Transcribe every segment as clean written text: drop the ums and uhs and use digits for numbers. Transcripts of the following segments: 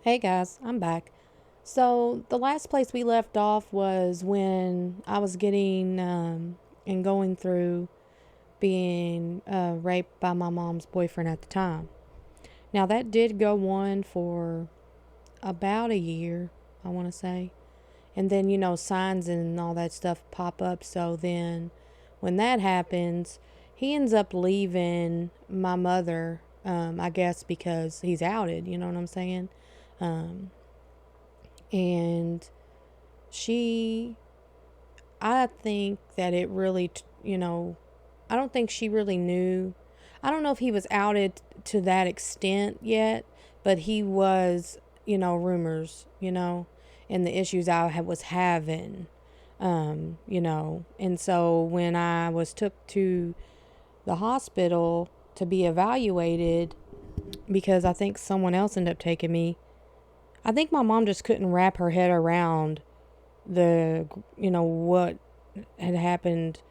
Hey guys, I'm back. So, the last place we left off was when I was getting and going through being raped by my mom's boyfriend at the time. Now, that did go on for about a year, I want to say. And then, signs and all that stuff pop up. So, then when that happens, he ends up leaving my mother, I guess, because he's outed, you know what I'm saying? Um, and she I think that it really I don't think she really knew. I don't know if he was outed to that extent yet, but he was, rumors, and the issues was having, and so when I was took to the hospital to be evaluated, because I think someone else ended up taking me, I think my mom just couldn't wrap her head around what had happened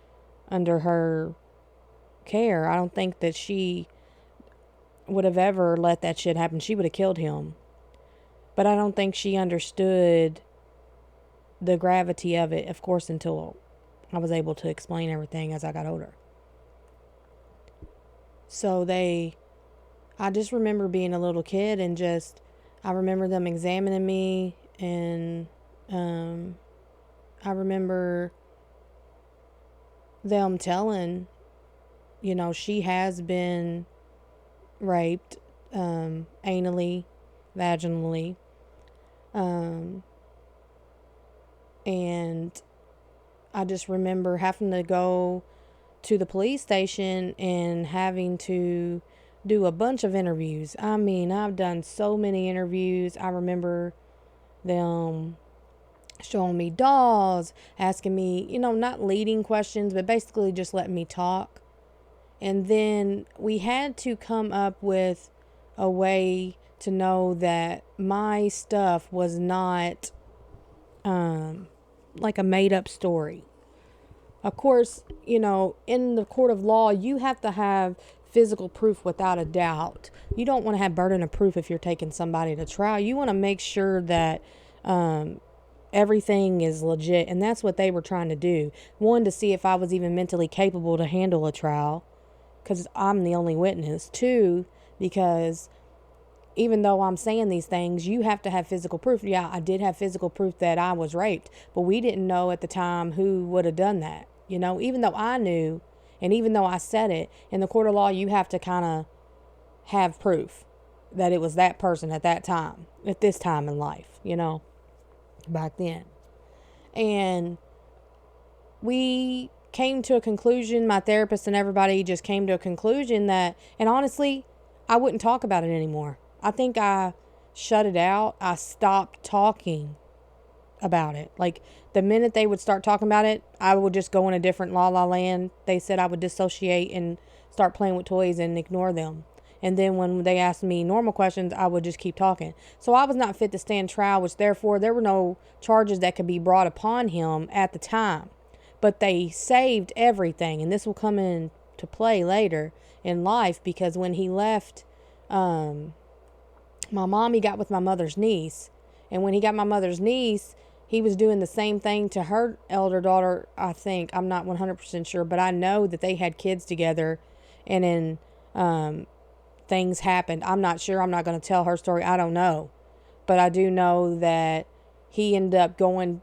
under her care. I don't think that she would have ever let that shit happen. She would have killed him. But I don't think she understood the gravity of it, of course, until I was able to explain everything as I got older. So I just remember being a little kid and I remember them examining me, and I remember them telling, she has been raped, anally, vaginally, um, and I just remember having to go to the police station and having to do a bunch of interviews. I mean, I've done so many interviews. I remember them showing me dolls, asking me, not leading questions, but basically just letting me talk. And then we had to come up with a way to know that my stuff was not like a made up story. Of course, in the court of law, you have to have physical proof without a doubt. You don't want to have burden of proof if you're taking somebody to trial. You want to make sure that everything is legit, and that's what they were trying to do. One, to see if I was even mentally capable to handle a trial, because I'm the only witness. Two, because even though I'm saying these things, you have to have physical proof. Yeah, I did have physical proof that I was raped, but we didn't know at the time who would have done that. Even though I knew, and even though I said it, in the court of law, you have to kind of have proof that it was that person at that time, at this time in life, back then. And we came to a conclusion, my therapist and everybody just came to a conclusion that, and honestly, I wouldn't talk about it anymore. I think I shut it out. I stopped talking about it. Like, the minute they would start talking about it, I would just go in a different la la land. They said I would dissociate and start playing with toys and ignore them. And then when they asked me normal questions, I would just keep talking. So I was not fit to stand trial, which therefore there were no charges that could be brought upon him at the time. But they saved everything, and this will come into play later in life, because when he left my mom, he got with my mother's niece. And when he got my mother's niece, he was doing the same thing to her elder daughter, I think. I'm not 100% sure, but I know that they had kids together, and then things happened. I'm not sure. I'm not going to tell her story. I don't know. But I do know that he ended up going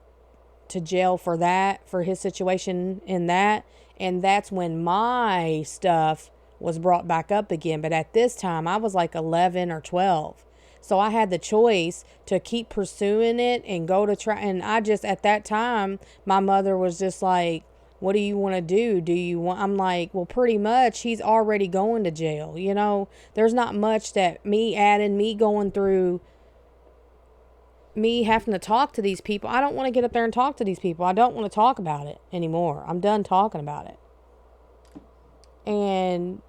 to jail for that, for his situation in that. And that's when my stuff was brought back up again. But at this time, I was like 11 or 12. So I had the choice to keep pursuing it and go to try. And I just, at that time, my mother was just like, what do you want to do? I'm like, well, pretty much he's already going to jail. There's not much that me going through, me having to talk to these people. I don't want to get up there and talk to these people. I don't want to talk about it anymore. I'm done talking about it. And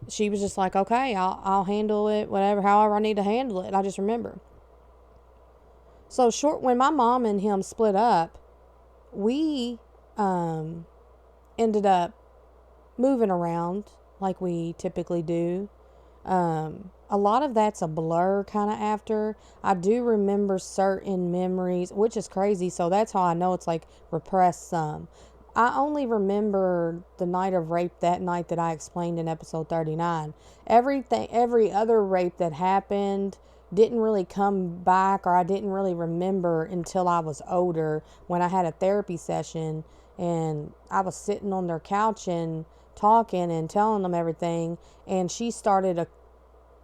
she was just like, okay, I'll handle it, however I need to handle it. I just remember. So when my mom and him split up, we ended up moving around like we typically do. A lot of that's a blur kind of after. I do remember certain memories, which is crazy. So that's how I know it's like repressed some. I only remember the night of rape, that night that I explained in episode 39. Every other rape that happened didn't really come back, or I didn't really remember until I was older, when I had a therapy session and I was sitting on their couch and talking and telling them everything, and she started a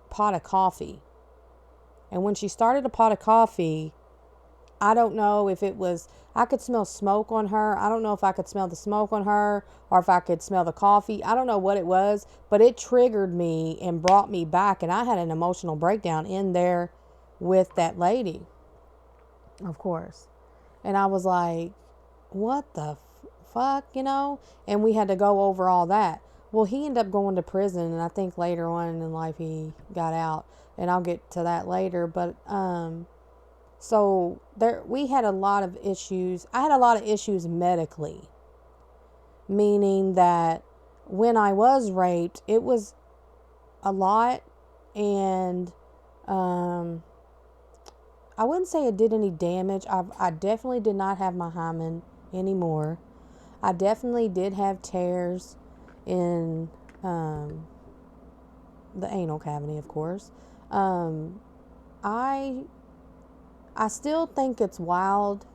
pot of coffee. And when she started a pot of coffee, I don't know if it was, I could smell smoke on her. I don't know if I could smell the smoke on her or if I could smell the coffee. I don't know what it was, but it triggered me and brought me back. And I had an emotional breakdown in there with that lady, of course. And I was like, what the fuck, you know? And we had to go over all that. Well, he ended up going to prison, and I think later on in life he got out, and I'll get to that later. But so there, we had a lot of issues. I had a lot of issues medically, meaning that when I was raped, it was a lot, and I wouldn't say it did any damage. I definitely did not have my hymen anymore. I definitely did have tears in the anal cavity, of course. I still think it's wild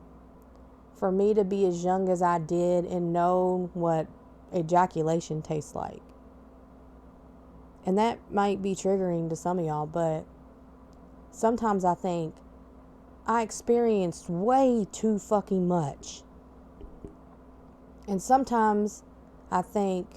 for me to be as young as I did and know what ejaculation tastes like. And that might be triggering to some of y'all, but sometimes I think I experienced way too fucking much. And sometimes I think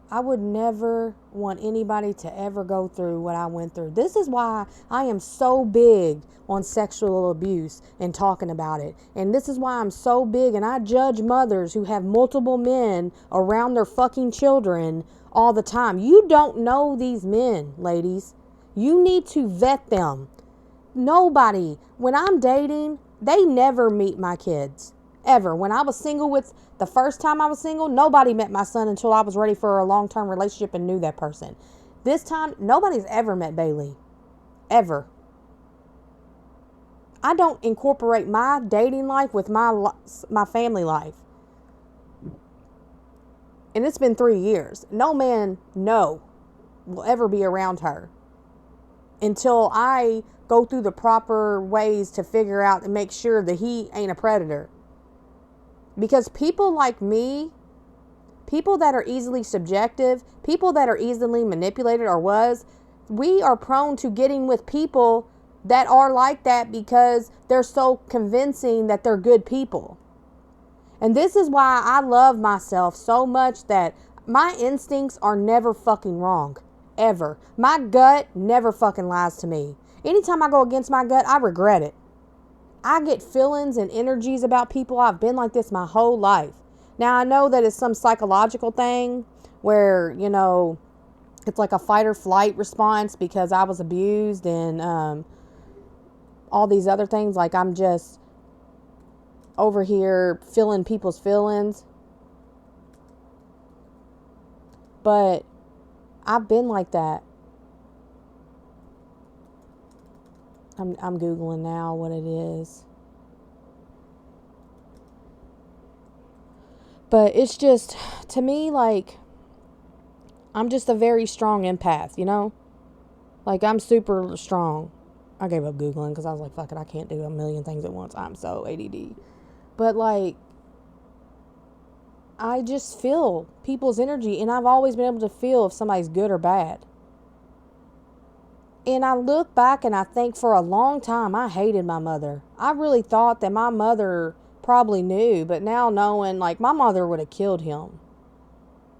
I would never want anybody to ever go through what I went through. This is why I am so big on sexual abuse and talking about it. And this is why I'm so big, and I judge mothers who have multiple men around their fucking children all the time. You don't know these men, ladies. You need to vet them. Nobody, when I'm dating, they never meet my kids. Ever. When I was single, with the first time I was single, nobody met my son until I was ready for a long-term relationship and knew that person. This time, nobody's ever met Bailey. Ever. I don't incorporate my dating life with my family life. And it's been 3 years. No man, no, will ever be around her until I go through the proper ways to figure out and make sure that he ain't a predator. Because people like me, people that are easily subjective, people that are easily manipulated we are prone to getting with people that are like that because they're so convincing that they're good people. And this is why I love myself so much, that my instincts are never fucking wrong. Ever. My gut never fucking lies to me. Anytime I go against my gut, I regret it. I get feelings and energies about people. I've been like this my whole life. Now, I know that it's some psychological thing where, you know, it's like a fight or flight response because I was abused and all these other things. Like, I'm just over here feeling people's feelings. But I've been like that. I'm Googling now what it is. But it's just, to me, like, I'm just a very strong empath, you know? Like, I'm super strong. I gave up Googling because I was like, fuck it, I can't do a million things at once. I'm so ADD. But, like, I just feel people's energy, and I've always been able to feel if somebody's good or bad. And I look back and I think for a long time I hated my mother. I really thought that my mother probably knew, but now knowing, like, my mother would have killed him.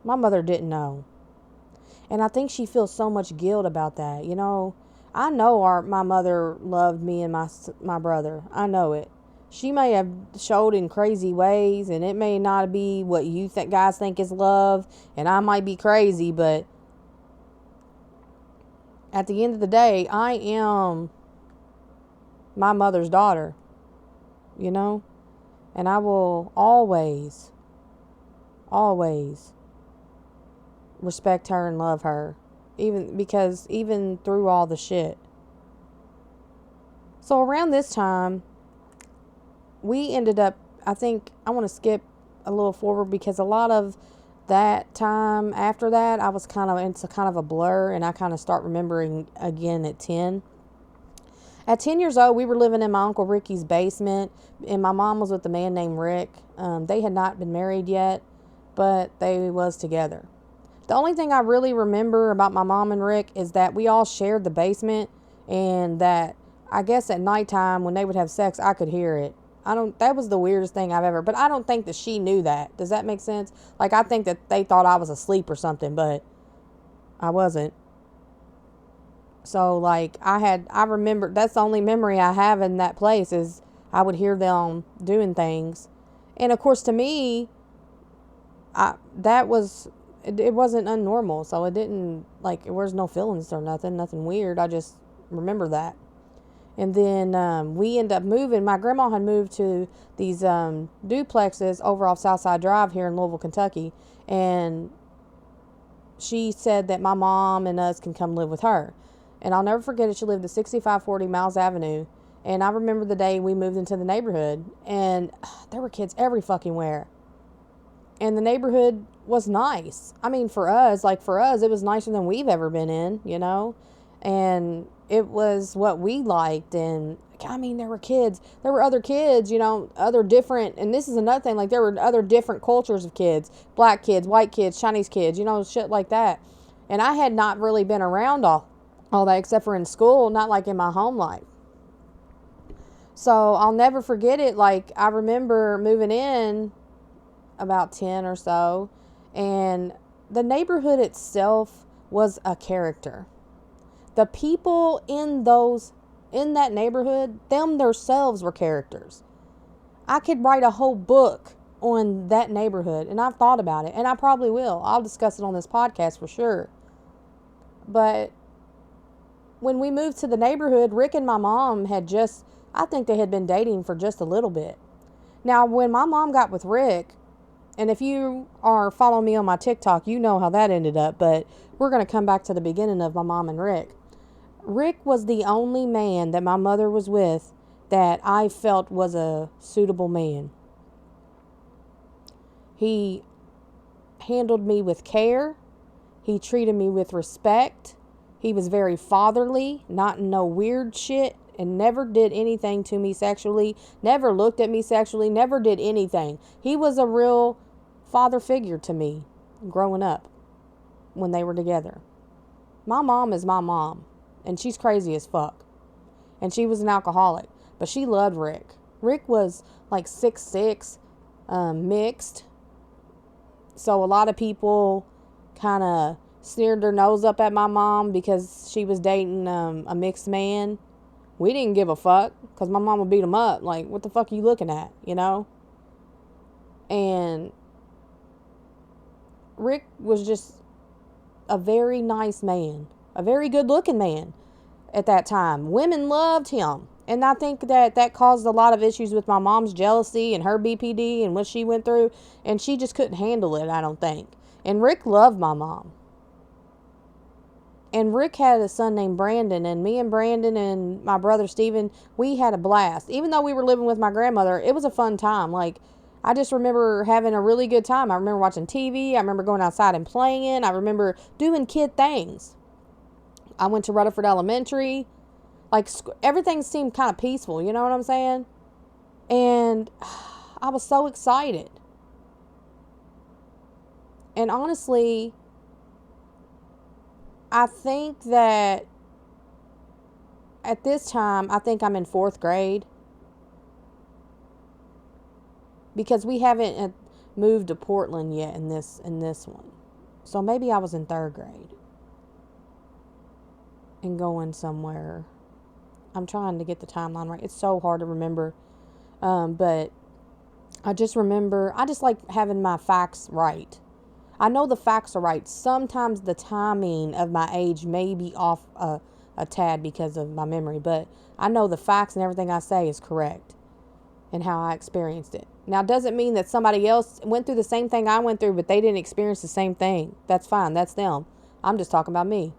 My mother didn't know. And I think she feels so much guilt about that. You know, I know my mother loved me and my brother. I know it. She may have showed in crazy ways, and it may not be what you guys think is love, and I might be crazy, but at the end of the day, I am my mother's daughter, you know? And I will always, always respect her and love her. even through all the shit. So around this time, we ended up, I think I want to skip a little forward because a lot of that time after that, I was it's kind of a blur, and I kind of start remembering again at 10. At 10 years old, we were living in my Uncle Ricky's basement, and my mom was with a man named Rick. They had not been married yet, but they was together. The only thing I really remember about my mom and Rick is that we all shared the basement, and that I guess at nighttime when they would have sex, I could hear it. That was the weirdest thing I've ever, but I don't think that she knew that. Does that make sense? Like, I think that they thought I was asleep or something, but I wasn't. So, like, I remember, that's the only memory I have in that place is I would hear them doing things. And of course, to me, it wasn't unnormal. So it didn't, like, there was no feelings or nothing weird. I just remember that. And then we ended up moving. My grandma had moved to these duplexes over off Southside Drive here in Louisville, Kentucky. And she said that my mom and us can come live with her. And I'll never forget it. She lived at 6540 Miles Avenue. And I remember the day we moved into the neighborhood. And there were kids every fucking where. And the neighborhood was nice. I mean, for us, it was nicer than we've ever been in, you know? And it was what we liked. And I mean, there were other kids, you know, other different, and this is another thing, like there were other different cultures of kids, black kids, white kids, Chinese kids, you know, shit like that. And I had not really been around all that except for in school, not like in my home life. So I'll never forget it. Like, I remember moving in about 10 or so, and the neighborhood itself was a character. The people in that neighborhood, them themselves were characters. I could write a whole book on that neighborhood, and I've thought about it, and I probably will. I'll discuss it on this podcast for sure. But when we moved to the neighborhood, Rick and my mom I think they had been dating for just a little bit. Now, when my mom got with Rick, and if you are following me on my TikTok, you know how that ended up, but we're going to come back to the beginning of my mom and Rick. Rick was the only man that my mother was with that I felt was a suitable man. He handled me with care. He treated me with respect. He was very fatherly, not no weird shit, and never did anything to me sexually, never looked at me sexually, never did anything. He was a real father figure to me growing up when they were together. My mom is my mom, and she's crazy as fuck. And she was an alcoholic, but she loved Rick. Rick was like 6'6", mixed. So a lot of people kind of sneered their nose up at my mom because she was dating a mixed man. We didn't give a fuck because my mom would beat him up. Like, what the fuck are you looking at, you know? And Rick was just a very nice man, a very good looking man at that time. Women loved him. And I think that caused a lot of issues with my mom's jealousy and her BPD and what she went through. And she just couldn't handle it, I don't think. And Rick loved my mom. And Rick had a son named Brandon, and me and Brandon and my brother Steven, we had a blast. Even though we were living with my grandmother, it was a fun time. Like, I just remember having a really good time. I remember watching TV. I remember going outside and playing. I remember doing kid things. I went to Rutherford Elementary. Like, everything seemed kind of peaceful, you know what I'm saying? And I was so excited. And honestly, I think that at this time, I think I'm in 4th grade. Because we haven't moved to Portland yet in this one. So maybe I was in 3rd grade. And going somewhere. I'm trying to get the timeline right. It's so hard to remember. But I just remember, I just like having my facts right. I know the facts are right. Sometimes the timing of my age may be off a tad because of my memory, but I know the facts and everything I say is correct and how I experienced it. Now, it doesn't mean that somebody else went through the same thing I went through, but they didn't experience the same thing. That's fine. That's them. I'm just talking about me.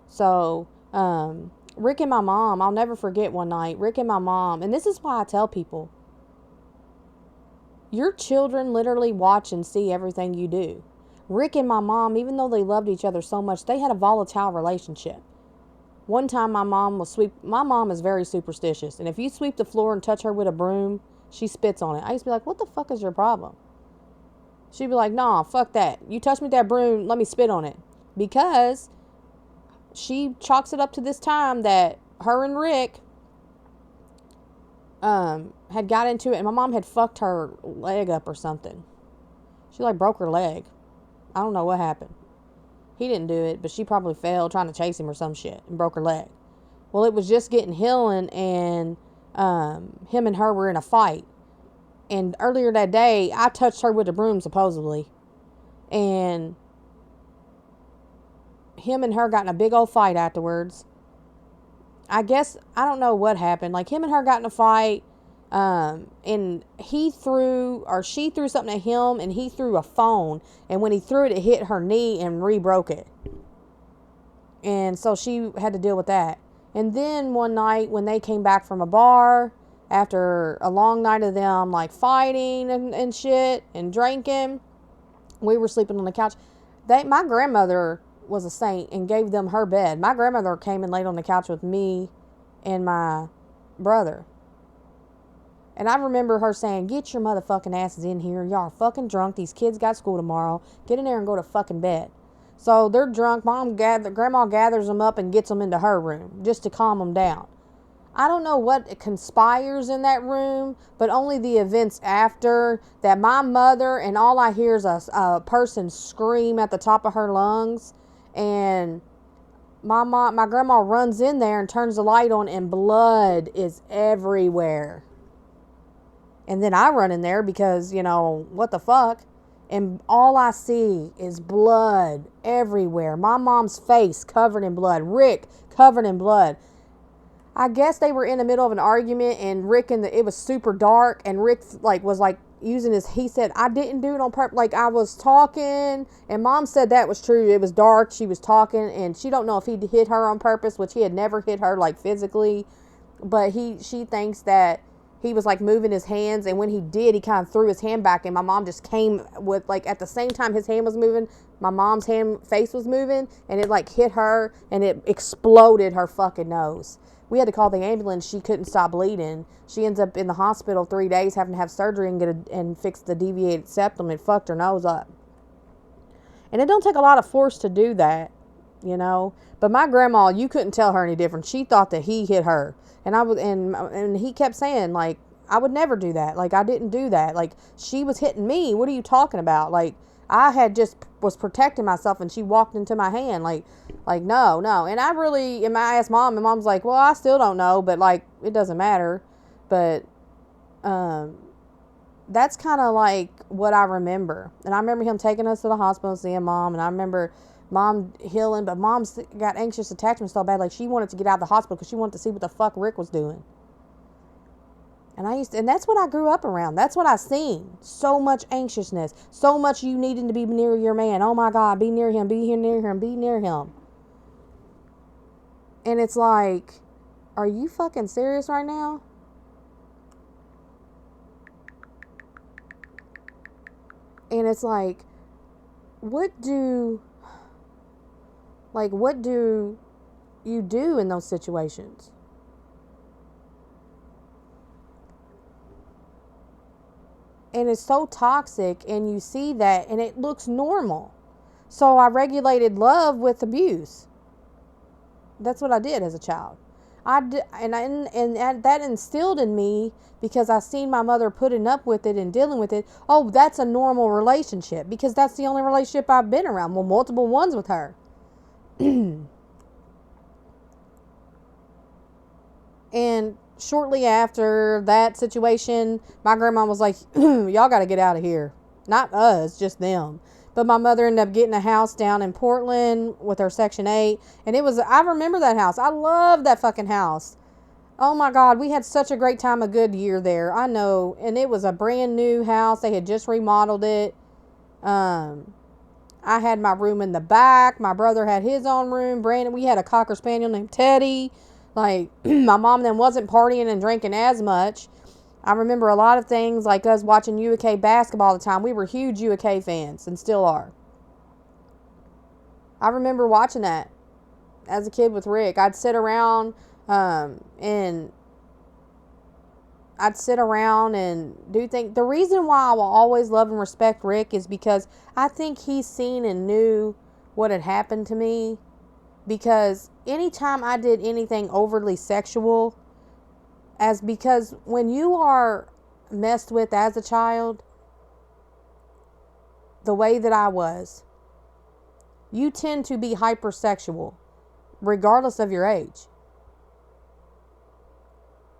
So, Rick and my mom, I'll never forget one night, Rick and my mom, and this is why I tell people, your children literally watch and see everything you do. Rick and my mom, even though they loved each other so much, they had a volatile relationship. One time my mom is very superstitious, and if you sweep the floor and touch her with a broom, she spits on it. I used to be like, what the fuck is your problem? She'd be like, nah, fuck that. You touch me with that broom, let me spit on it. Because she chalks it up to this time that her and Rick had got into it, and my mom had fucked her leg up or something. She like broke her leg. I don't know what happened. He didn't do it, but she probably fell trying to chase him or some shit and broke her leg. Well, it was just getting healing, and him and her were in a fight. And earlier that day, I touched her with a broom, supposedly. And him and her got in a big old fight afterwards. I guess, I don't know what happened. Like, him and her got in a fight. And she threw something at him, and he threw a phone. And when he threw it, it hit her knee and re-broke it. And so she had to deal with that. And then one night when they came back from a bar, after a long night of them like fighting and shit and drinking, we were sleeping on the couch. My grandmother was a saint and gave them her bed. My grandmother came and laid on the couch with me and my brother. And I remember her saying, get your motherfucking asses in here. Y'all are fucking drunk. These kids got school tomorrow. Get in there and go to fucking bed. So they're drunk. Grandma gathers them up and gets them into her room just to calm them down. I don't know what conspires in that room, but only the events after that my mother, and all I hear is a person scream at the top of her lungs, and my grandma runs in there and turns the light on, and blood is everywhere. And then I run in there because, what the fuck? And all I see is blood everywhere. My mom's face covered in blood. Rick covered in blood. I guess they were in the middle of an argument, and it was super dark, and Rick was using he said, I didn't do it on purpose. Like, I was talking, and Mom said that was true. It was dark. She was talking, and she don't know if he hit her on purpose, which he had never hit her physically, but she thinks that he was moving his hands, and when he did, he kind of threw his hand back, and my mom just came with at the same time his hand was moving, my mom's face was moving, and it hit her, and it exploded her fucking nose. We had to call the ambulance. She couldn't stop bleeding. She ends up in the hospital 3 days having to have surgery and fix the deviated septum. It fucked her nose up. And it don't take a lot of force to do that, But my grandma, you couldn't tell her any different. She thought that he hit her. And he kept saying, I would never do that. I didn't do that. She was hitting me. What are you talking about? I had just was protecting myself, and she walked into my hand. No. And I asked Mom, and Mom's like, well, I still don't know, but it doesn't matter. But, that's kind of what I remember. And I remember him taking us to the hospital and seeing Mom, and I remember Mom healing, but Mom's got anxious attachment so bad, she wanted to get out of the hospital because she wanted to see what the fuck Rick was doing. And that's what I grew up around. That's what I seen. So much anxiousness. So much you needing to be near your man. Oh my God, be near him, be here near him, be near him. And it's are you fucking serious right now? And it's what do you do in those situations? And it's so toxic, and you see that, and it looks normal. So I regulated love with abuse. That's what I did as a child. That instilled in me, because I seen my mother putting up with it and dealing with it. Oh, that's a normal relationship, because that's the only relationship I've been around. Well, multiple ones with her. And shortly after that situation, my grandma was like, y'all got to get out of here. Not us, just them. But my mother ended up getting a house down in Portland with her Section 8. And I remember that house. I love that fucking house. Oh my God, we had such a great time, a good year there. I know. And it was a brand new house. They had just remodeled it. I had my room in the back. My brother had his own room. Brandon, we had a Cocker Spaniel named Teddy. Like, my mom then wasn't partying and drinking as much. I remember a lot of things, like us watching UAK basketball all the time. We were huge UAK fans and still are. I remember watching that as a kid with Rick. I'd sit around and do things. The reason why I will always love and respect Rick is because I think he's seen and knew what had happened to me. Because anytime I did anything overly sexual, because when you are messed with as a child, the way that I was, you tend to be hypersexual, regardless of your age.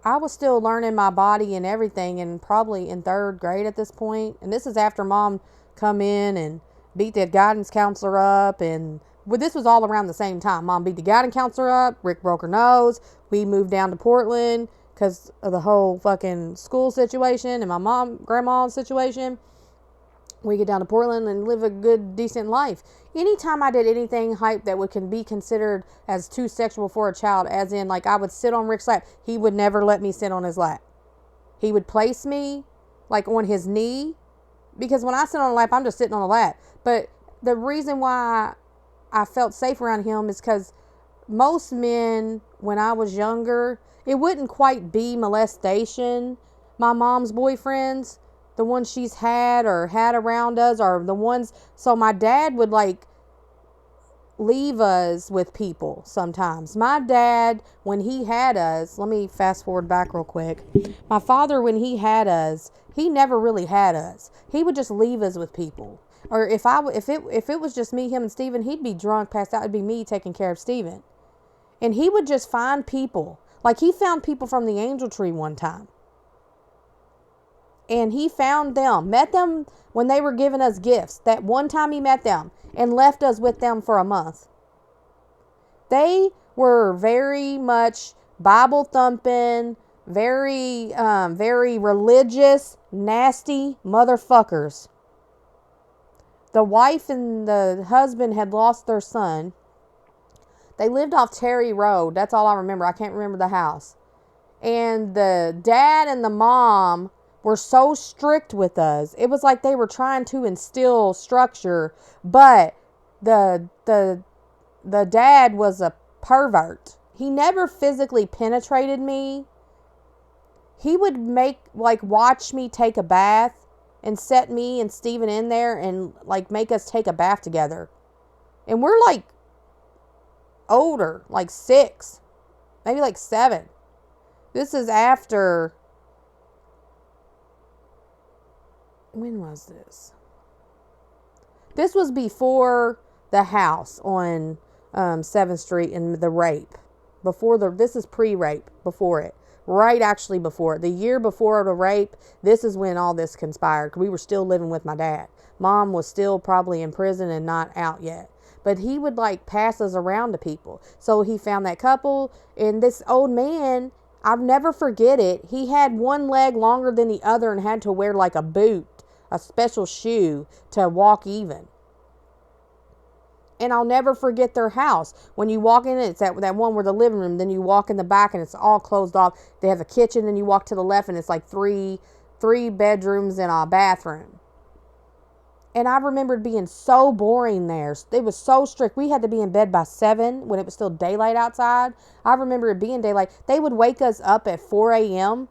I was still learning my body and everything, and probably in 3rd grade at this point. And this is after Mom come in and beat the guidance counselor up. And this was all around the same time. Mom beat the guidance counselor up. Rick broke her nose. We moved down to Portland because of the whole fucking school situation and my grandma's situation. We get down to Portland and live a good, decent life. Anytime I did anything hype that can be considered as too sexual for a child, as in, like, I would sit on Rick's lap, he would never let me sit on his lap. He would place me, like, on his knee, because when I sit on a lap, I'm just sitting on a lap. But the reason why I felt safe around him is because most men, when I was younger, it wouldn't quite be molestation. My mom's boyfriends, the ones she's had or had around us, are the ones. So my dad would, like, leave us with people sometimes. My dad, when he had us, let me fast forward back real quick. My father, when he had us, he never really had us. He would just leave us with people. Or if it was just me, him, and Steven, he'd be drunk, passed out. It'd be me taking care of Steven. And he would just find people. Like, he found people from the Angel Tree one time. And he found them, met them when they were giving us gifts. That one time he met them and left us with them for a month. They were very much Bible thumping, very religious, nasty motherfuckers. The wife and the husband had lost their son. They lived off Terry Road. That's all I remember. I can't remember the house. And the dad and the mom were so strict with us. It was like they were trying to instill structure, but the dad was a pervert. He never physically penetrated me. He would watch me take a bath and set me and Steven in there and, like, make us take a bath together. And we're, like, older, like 6, maybe like 7. This is after, when was this? This was before the house on 7th Street and the rape. This is pre-rape, before it. Right, actually before it. The year before the rape, this is when all this conspired. We were still living with my dad. Mom was still probably in prison and not out yet. But he would, like, pass us around to people. So he found that couple, and this old man, I'll never forget it. He had one leg longer than the other and had to wear, like, a boot, a special shoe to walk even. And I'll never forget their house. When you walk in, it's that one where the living room, then you walk in the back and it's all closed off. They have a kitchen, then you walk to the left and it's like three bedrooms and a bathroom. And I remembered being so boring there. It was so strict. We had to be in bed by 7 when it was still daylight outside. I remember it being daylight. They would wake us up at 4 a.m.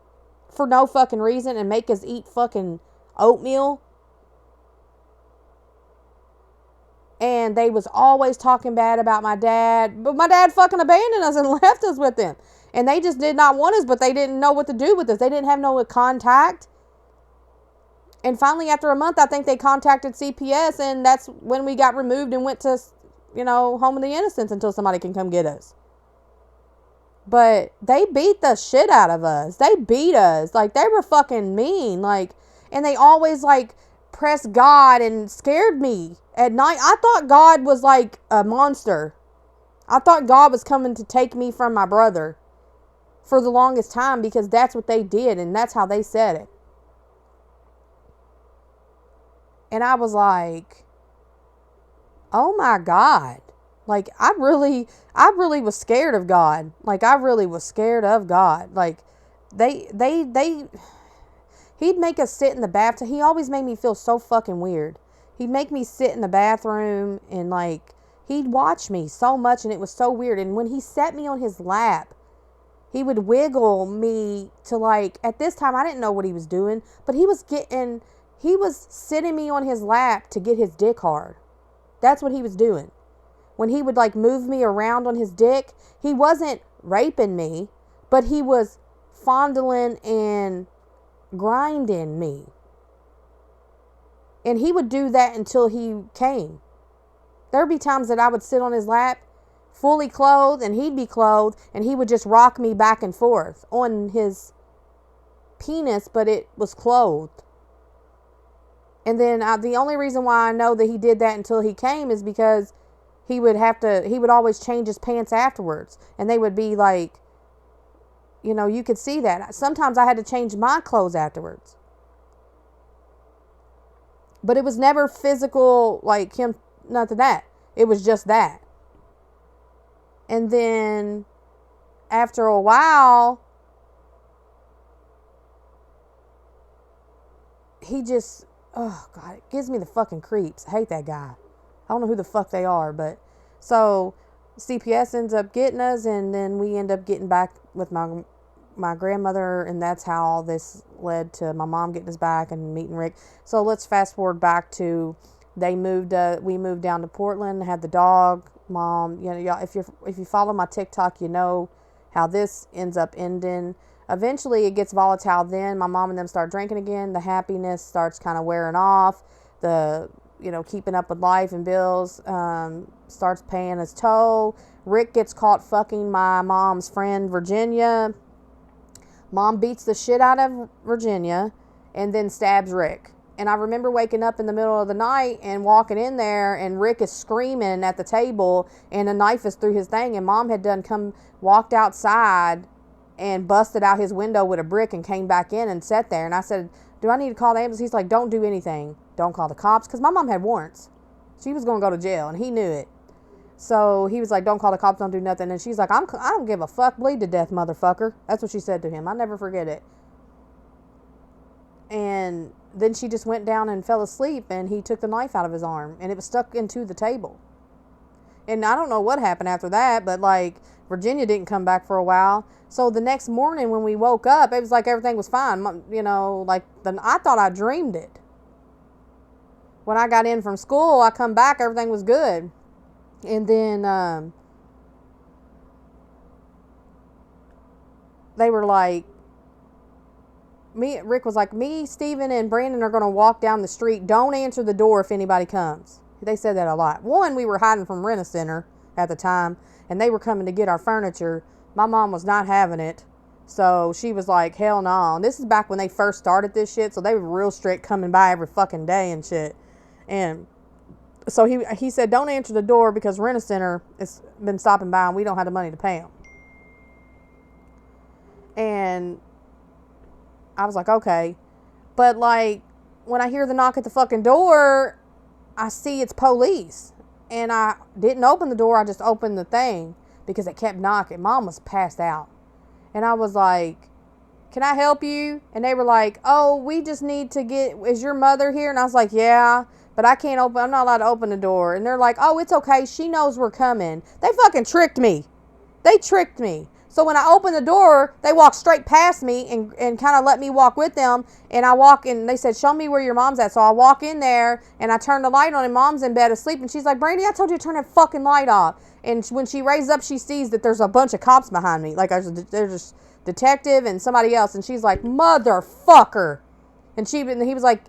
for no fucking reason and make us eat fucking oatmeal. And they was always talking bad about my dad. But my dad fucking abandoned us and left us with them. And they just did not want us, but they didn't know what to do with us. They didn't have no contact. And finally, after a month, I think they contacted CPS, and that's when we got removed and went to, Home of the Innocents until somebody can come get us. But they beat the shit out of us. They beat us. Like, they were fucking mean. Like, and they always, like, pressed God and scared me at night. I thought God was like a monster. I thought God was coming to take me from my brother for the longest time, because that's what they did, and that's how they said it. And I was like, Oh my God. Like, I really was scared of God. Like, I really was scared of God. Like, they, he'd make us sit in the bathtub. He always made me feel so fucking weird. He'd make me sit in the bathroom and, like, he'd watch me so much, and it was so weird. And when he set me on his lap, he would wiggle me to, like, at this time, I didn't know what he was doing, but he was sitting me on his lap to get his dick hard. That's what he was doing. When he would, like, move me around on his dick, he wasn't raping me, but he was fondling and grinding me. And he would do that until he came. There'd be times that I would sit on his lap fully clothed, and he'd be clothed, and he would just rock me back and forth on his penis, but it was clothed. And then the only reason why I know that he did that until he came is because he would always change his pants afterwards, and they would be like, you know, you could see that. Sometimes I had to change my clothes afterwards. But it was never physical, like him, nothing that. It was just that. And then after a while, he just, oh God, it gives me the fucking creeps. I hate that guy. I don't know who the fuck they are, but so CPS ends up getting us, and then we end up getting back with my grandmother, and that's how all this led to my mom getting us back and meeting Rick. So let's fast forward back to we moved down to Portland, had the dog. Mom, you know, y'all, if you follow my TikTok, you know how this ends up ending. Eventually, it gets volatile. Then my mom and them start drinking again. The happiness starts kind of wearing off. The keeping up with life and bills starts paying its toll. Rick gets caught fucking my mom's friend Virginia. Mom beats the shit out of Virginia and then stabs Rick. And I remember waking up in the middle of the night and walking in there, and Rick is screaming at the table, and a knife is through his thing, and Mom had walked outside and busted out his window with a brick and came back in and sat there. And I said, do I need to call the ambulance? He's like, don't do anything. Don't call the cops. Because my mom had warrants. She was going to go to jail, and he knew it. So he was like, don't call the cops, don't do nothing. And she's like, I don't give a fuck, bleed to death, motherfucker. That's what she said to him. I'll never forget it. And then she just went down and fell asleep, and he took the knife out of his arm, and it was stuck into the table. And I don't know what happened after that, but, like, Virginia didn't come back for a while. So the next morning when we woke up, it was like everything was fine. You know, like, I thought I dreamed it. When I got in from school, I come back, everything was good. And then they were like, Rick was like, me, Steven, and Brandon are going to walk down the street. Don't answer the door if anybody comes. They said that a lot. One, we were hiding from Rent-A-Center at the time, and they were coming to get our furniture. My mom was not having it. So she was like, hell no. And this is back when they first started this shit, so they were real strict, coming by every fucking day and shit. And so he said, don't answer the door because Rent-A-Center has been stopping by and we don't have the money to pay them. And I was like, okay. But, like, when I hear the knock at the fucking door, I see it's police. And I didn't open the door. I just opened the thing because it kept knocking. Mom was passed out. And I was like, can I help you? And they were like, oh, we just need to is your mother here? And I was like, yeah, but I'm not allowed to open the door. And they're like, oh, it's okay. She knows we're coming. They fucking tricked me. They tricked me. So when I opened the door, they walked straight past me and kind of let me walk with them. And I walk in, they said, show me where your mom's at. So I walk in there and I turn the light on and Mom's in bed asleep. And she's like, Brandy, I told you to turn that fucking light off. And when she raises up, she sees that there's a bunch of cops behind me. Like there's a detective and somebody else. And she's like, motherfucker. And he was like,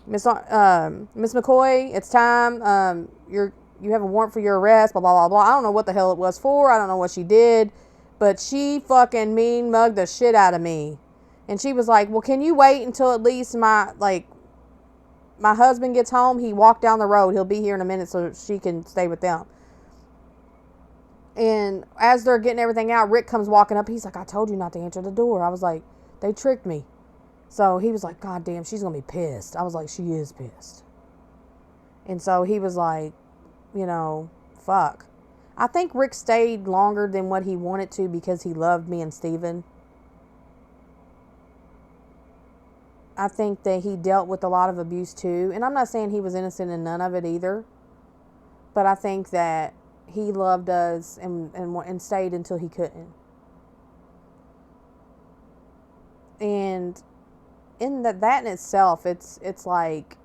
Miss McCoy, it's time. You have a warrant for your arrest, blah, blah, blah, blah. I don't know what the hell it was for. I don't know what she did. But she fucking mean mugged the shit out of me. And she was like, well, can you wait until at least my husband gets home? He walked down the road. He'll be here in a minute so she can stay with them. And as they're getting everything out, Rick comes walking up. He's like, I told you not to answer the door. I was like, they tricked me. So he was like, God damn, she's going to be pissed. I was like, she is pissed. And so he was like, fuck. I think Rick stayed longer than what he wanted to because he loved me and Steven. I think that he dealt with a lot of abuse too. And I'm not saying he was innocent in none of it either. But I think that he loved us and stayed until he couldn't. And in that in itself, it's like,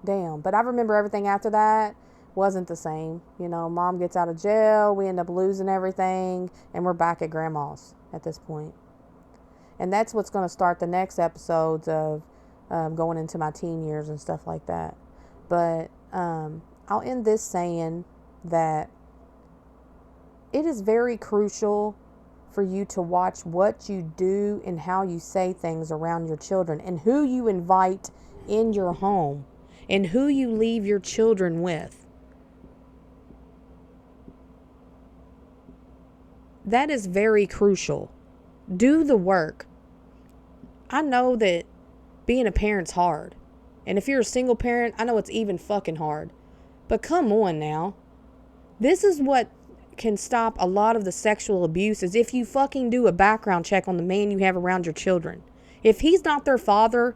damn. But I remember everything after that wasn't the same. Mom gets out of jail, we end up losing everything, and we're back at grandma's at this point. And that's what's going to start the next episodes of going into my teen years and stuff like that. But I'll end this saying that it is very crucial for you to watch what you do and how you say things around your children, and who you invite in your home, and who you leave your children with. That is very crucial. Do the work. I know that being a parent's hard. And if you're a single parent, I know it's even fucking hard. But come on now. This is what can stop a lot of the sexual abuse, is if you fucking do a background check on the man you have around your children. If he's not their father,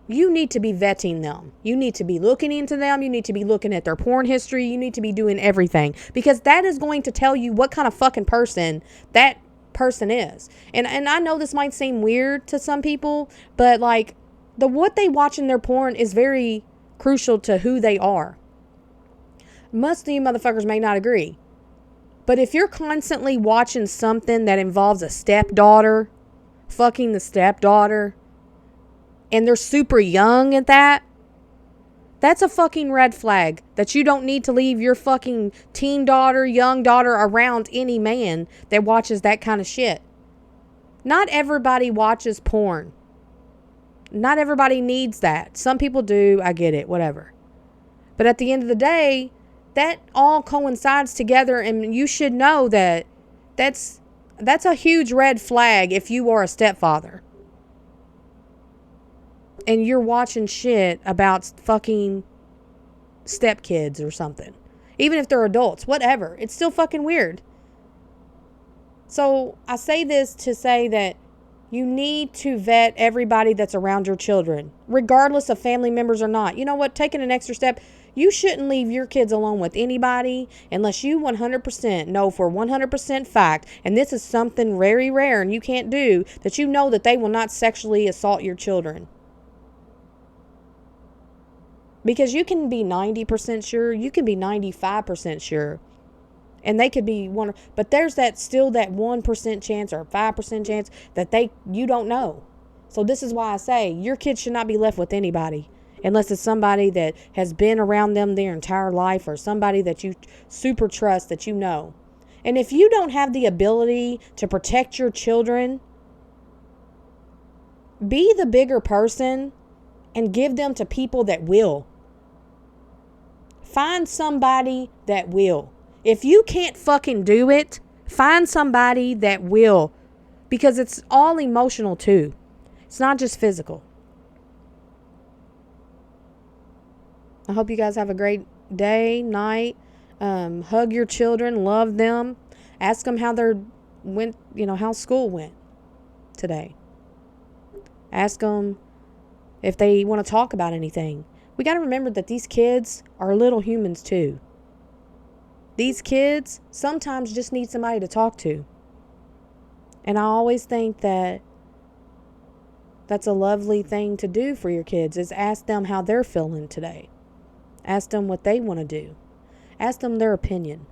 you need to be vetting them. You need to be looking into them. You need to be looking at their porn history. You need to be doing everything, because that is going to tell you what kind of fucking person that person is. And I know this might seem weird to some people, but like what they watch in their porn is very crucial to who they are. Most of you motherfuckers may not agree, but if you're constantly watching something that involves a stepdaughter, fucking the stepdaughter, and they're super young at that, that's a fucking red flag that you don't need to leave your fucking teen daughter, young daughter around any man that watches that kind of shit. Not everybody watches porn. Not everybody needs that. Some people do. I get it. Whatever. But at the end of the day, that all coincides together, and you should know that that's a huge red flag if you are a stepfather. And you're watching shit about fucking stepkids or something. Even if they're adults, whatever. It's still fucking weird. So I say this to say that you need to vet everybody that's around your children, regardless of family members or not. You know what? Taking an extra step, you shouldn't leave your kids alone with anybody unless you 100% know for 100% fact, and this is something very rare and you can't do, that you know that they will not sexually assault your children. Because you can be 90% sure, you can be 95% sure, and they could be one, but there's still that 1% chance or 5% chance that you don't know. So this is why I say your kids should not be left with anybody unless it's somebody that has been around them their entire life, or somebody that you super trust, that you know. And if you don't have the ability to protect your children, be the bigger person and give them to people that will. Find somebody that will. If you can't fucking do it, find somebody that will. Because it's all emotional too. It's not just physical. I hope you guys have a great day, night. Hug your children, love them. Ask them how how school went today. Ask them if they want to talk about anything. We got to remember that these kids are little humans too. These kids sometimes just need somebody to talk to. And I always think that that's a lovely thing to do for your kids, is ask them how they're feeling today. Ask them what they want to do. Ask them their opinion.